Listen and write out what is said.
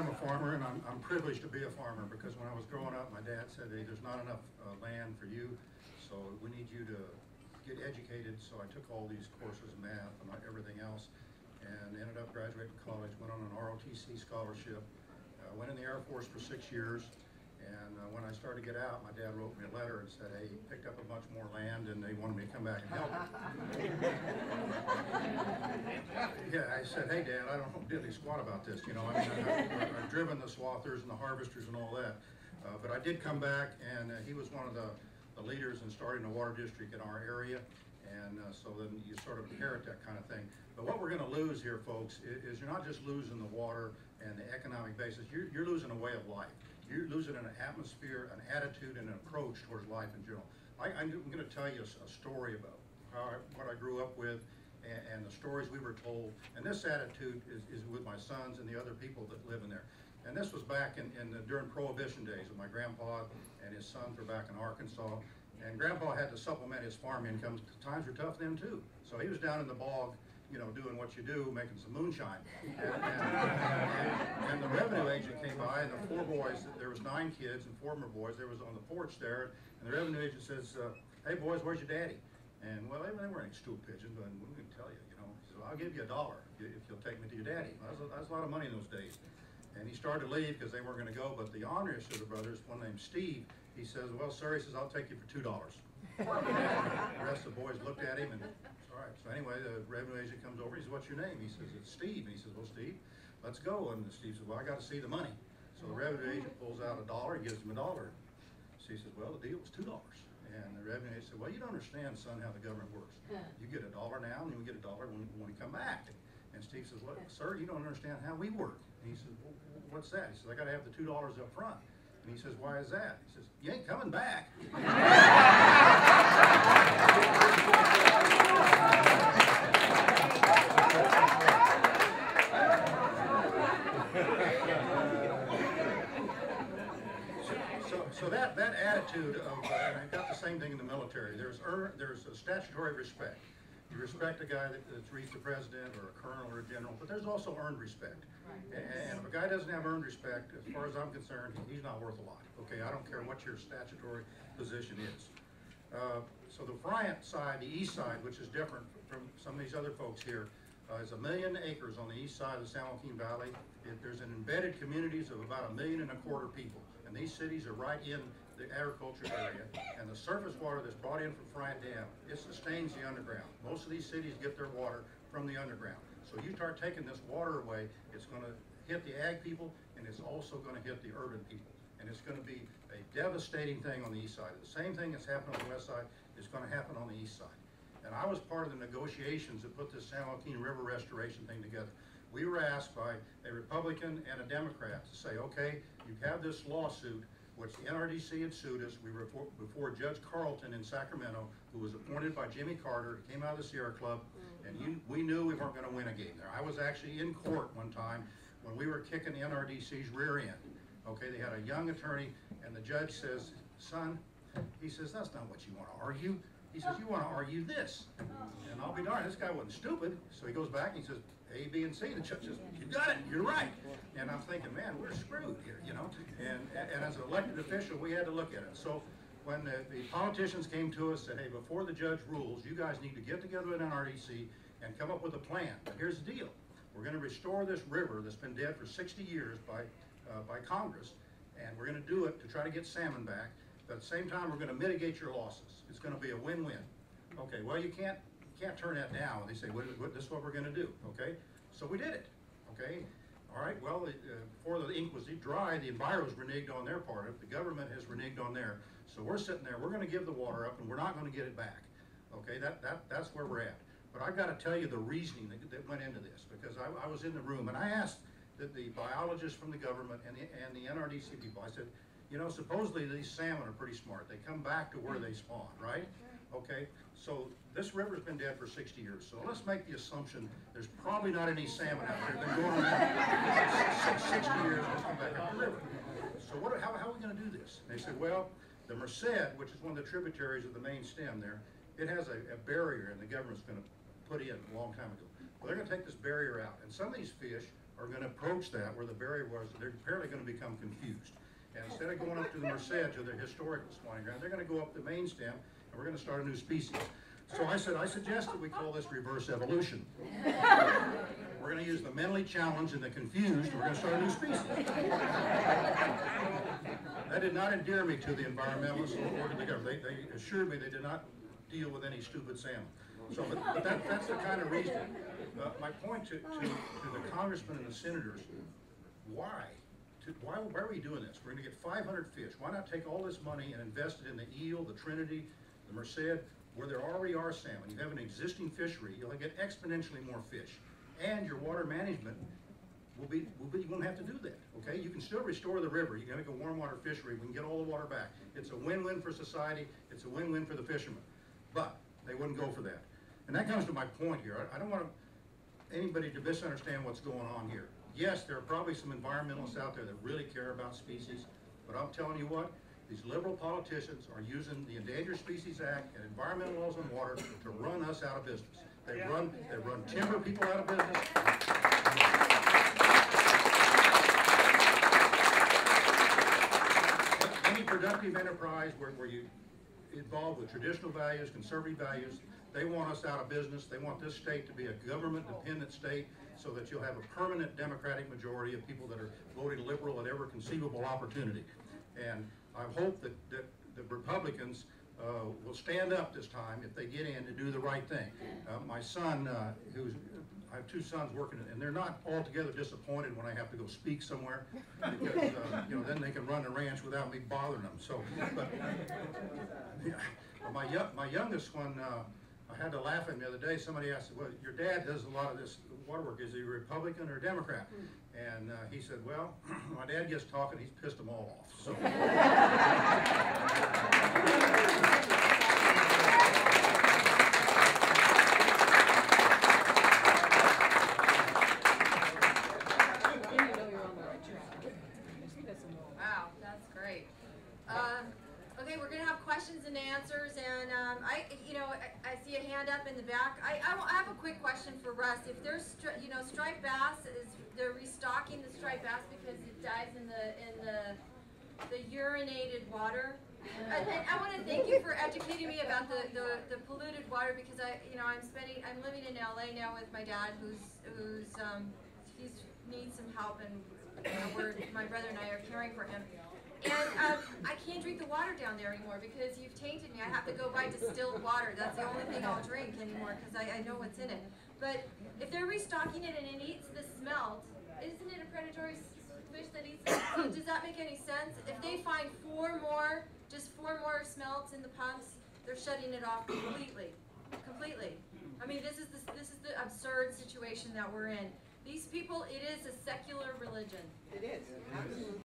am a farmer, and I'm privileged to be a farmer, because when I was growing up, my dad said, hey, there's not enough land for you, so we need you to get educated. So I took all these courses, math and everything else, and ended up graduating college, went on an ROTC scholarship, went in the Air Force for 6 years, and when I started to get out, my dad wrote me a letter and said, hey, he picked up a bunch more land and they wanted me to come back and help him. Yeah, I said, hey Dad, I don't know diddly squat about this, you know. I mean, I've driven the swathers and the harvesters and all that, but I did come back, and he was one of the leaders in starting a water district in our area, and so then you sort of inherit that kind of thing. But what we're going to lose here, folks, is you're not just losing the water and the economic basis, you're losing a way of life. You're losing an atmosphere, an attitude, and an approach towards life in general. I'm going to tell you a story about what I grew up with, and the stories we were told. And this attitude is with my sons and the other people that live in there. And this was back during Prohibition days, when my grandpa and his sons were back in Arkansas. And Grandpa had to supplement his farm income. Times were tough then too. So he was down in the bog, you know, doing what you do, making some moonshine. And the revenue agent came by, and the 4 boys, there was 9 kids and 4 more boys, there was on the porch there, and the revenue agent says, hey boys, where's your daddy? And well, they weren't any stool pigeons, but we can tell you, you know. He said, well, I'll give you $1 if you'll take me to your daddy. Well, that's a lot of money in those days. And he started to leave because they weren't going to go, but the honest of the brothers, one named Steve, he says, well, sir, he says, I'll take you for $2. And the rest of the boys looked at him, and all right. So anyway, the revenue agent comes over. He says, what's your name? He says, it's Steve. And he says, well, Steve, let's go. And Steve says, well, I got to see the money. So the revenue agent pulls out $1 and gives him $1. So he says, well, the deal was $2. And the revenue agent said, well, you don't understand, son, how the government works. You get $1 now, and you get $1 when we come back. And Steve says, well, sir, you don't understand how we work. And he says, well, what's that? He says, I got to have the $2 up front. And he says, why is that? He says, you ain't coming back. So that attitude of, and I got the same thing in the military. There's a statutory respect. You respect a guy that's reached the president or a colonel or a general, but there's also earned respect. And if a guy doesn't have earned respect, as far as I'm concerned, he's not worth a lot. Okay, I don't care what your statutory position is. So the Bryant side, the east side, which is different from some of these other folks here, is 1 million acres on the east side of the San Joaquin Valley. There's an embedded communities of about 1.25 million people, and these cities are right in the agriculture area, and the surface water that's brought in from Bryant Dam, it sustains the underground. Most of these cities get their water from the underground. So you start taking this water away, it's going to hit the ag people, and it's also going to hit the urban people. And it's going to be a devastating thing on the east side. The same thing that's happened on the west side is going to happen on the east side. And I was part of the negotiations that put this San Joaquin River restoration thing together. We were asked by a Republican and a Democrat to say, okay, you have this lawsuit, which the NRDC had sued us. We were before Judge Carlton in Sacramento, who was appointed by Jimmy Carter, came out of the Sierra Club, and we knew we weren't going to win a game there. I was actually in court one time when we were kicking the NRDC's rear end. Okay, they had a young attorney, and the judge says, son, he says, that's not what you want to argue. He says, you want to argue this. And I'll be darned, this guy wasn't stupid. So he goes back and he says, A, B, and C. The judge says, you got it, you're right. And I'm thinking, man, we're screwed here, you know. And as an elected official, we had to look at it. So when the politicians came to us and said, hey, before the judge rules, you guys need to get together with NRDC and come up with a plan. But here's the deal. We're going to restore this river that's been dead for 60 years by Congress, and we're going to do it to try to get salmon back. But at the same time, we're going to mitigate your losses. It's going to be a win-win. Okay, well, you can't turn that down. They say, this is what we're going to do, okay? So we did it, okay? All right, well, before the ink was dry, the enviros reneged on their part of it. The government has reneged on theirs. So we're sitting there, we're going to give the water up, and we're not going to get it back, okay? That's where we're at. But I've got to tell you the reasoning that went into this, because I was in the room, and I asked the biologists from the government and the NRDC people, I said, you know, supposedly these salmon are pretty smart. They come back to where they spawn, right? Okay, so this river's been dead for 60 years. So let's make the assumption there's probably not any salmon out there. They've been going around 60 years and come back up the river. So how are we going to do this? And they said, well, the Merced, which is one of the tributaries of the main stem there, it has a barrier, and the government's going to put in a long time ago. Well, they're going to take this barrier out, and some of these fish are going to approach that where the barrier was. They're apparently going to become confused. And instead of going up to the Merced, to the historical spawning ground, they're going to go up the main stem, and we're going to start a new species. So I said, I suggest that we call this reverse evolution. We're going to use the mentally challenged and the confused, and we're going to start a new species. That did not endear me to the environmentalists or to the government. They assured me they did not deal with any stupid salmon. So, but that's the kind of reason. My point to the congressmen and the senators, why are we doing this? We're going to get 500 fish. Why not take all this money and invest it in the eel, the Trinity, the Merced, where there already are salmon? You have an existing fishery, you'll get exponentially more fish. And your water management you won't have to do that, okay? You can still restore the river. You can make a warm water fishery. We can get all the water back. It's a win-win for society. It's a win-win for the fishermen. But they wouldn't go for that. And that comes to my point here. I don't want anybody to misunderstand what's going on here. Yes, there are probably some environmentalists out there that really care about species, but I'm telling you what, these liberal politicians are using the Endangered Species Act and environmental laws on water to run us out of business. They run timber people out of business. Any productive enterprise where you involved with traditional values, conservative values, they want us out of business. They want this state to be a government-dependent state so that you'll have a permanent Democratic majority of people that are voting liberal at every conceivable opportunity. And I hope that the Republicans will stand up this time if they get in to do the right thing. My son, I have two sons working, and they're not altogether disappointed when I have to go speak somewhere, because then they can run the ranch without me bothering them. So, but yeah, my youngest one, I had to laugh at him the other day. Somebody asked, well, your dad does a lot of this water work. Is he a Republican or a Democrat? And he said, well, my dad gets talking, he's pissed them all off. So. Wow, that's great. Okay, we're going to have questions and answers, and I see a hand up in the back. I have a quick question for Russ. If there's striped bass, they're restocking the striped bass because it dies in the urinated water. And I want to thank you for educating me about the polluted water, because I'm living in LA now with my dad he needs some help, and my brother and I are caring for him. And I can't drink the water down there anymore because you've tainted me. I have to go buy distilled water. That's the only thing I'll drink anymore because I know what's in it. But if they're restocking it and it eats the smelt, isn't it a predatory fish that eats it? So does that make any sense? If they find just four more smelts in the pumps, they're shutting it off completely. Completely. I mean, this is the absurd situation that we're in. These people, it is a secular religion. It is, absolutely.